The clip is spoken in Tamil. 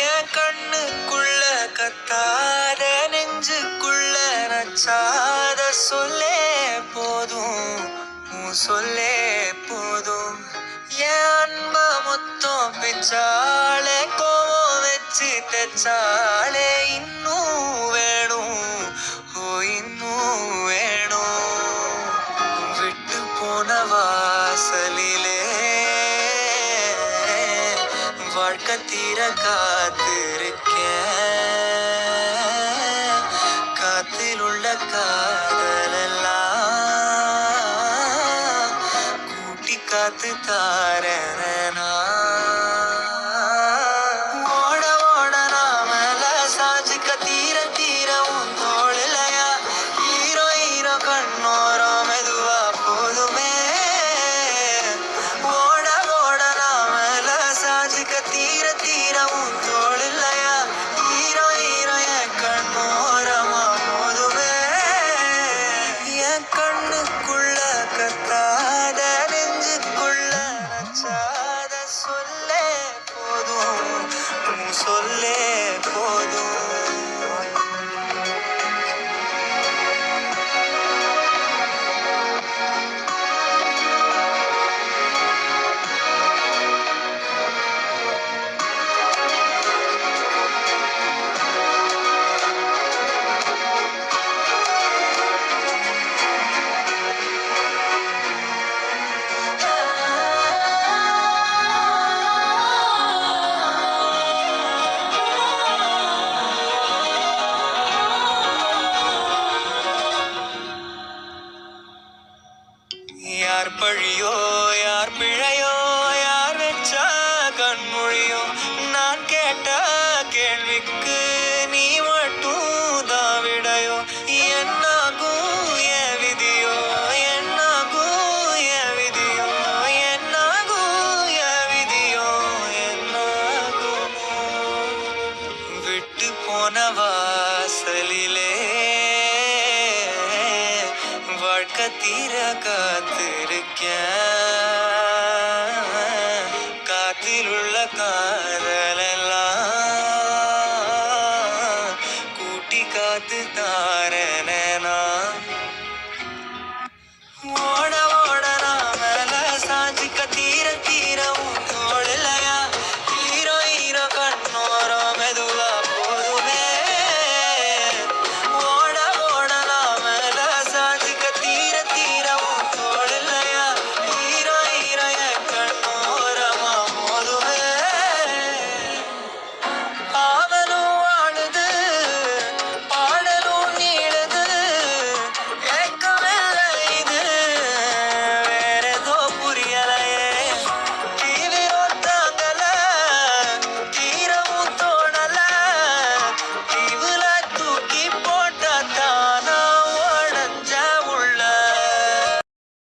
என் கண்ணுக்குள்ள கத்தாத நெஞ்சுக்குள்ள நச்சாத சொல்லே போதும், உன் சொல்லே போதும். என் அன்ப மொத்தம் பிச்சாலே கோவம் வச்சு தெச்சாலே இன்னும் வேணும், ஓ இன்னும் வேணும். விட்டு போன வாசலிலே வாழ்க்கை தீர காத்திருக்கேன். காத்தில் உள்ள காதலெல்லாம் கூட்டி காத்து தாரனா. ஓட ஓட நாமல சாஞ்சுக்க தீர தீர உன் தோளிலையா ஹீரோ ஹீரோ கண்ணோரம் மெதுவா போதுமே. ஓட ஓட நாமல சாஞ்சுக்க தீர தீர உன் தோளிலையா ஹீரோ ஹீரோ என் கண்ணோரமா போதுமே. என் கண்ணுக்குள்ள கத்தாத நெஞ்சுக்குள்ள நச்சாத சொல்லே போதும், உன் சொல்லே போதும். யார் பழியோ யார் பிழையோ யார் வச்சா கண்மொழியோ நான் கேட்ட கேள்விக்கு நீ மட்டும் தான் விடையோ. என்னாகும் என் விதியோ என்னாகும் என் விதியோ என்னாகும் என் விதியோ என்னாகுமோ. விட்டு போன வாசலிலே வாழ்க்கை தீர காத்திருக்கேன். காத்தில் உள்ள காதலெல்லாம்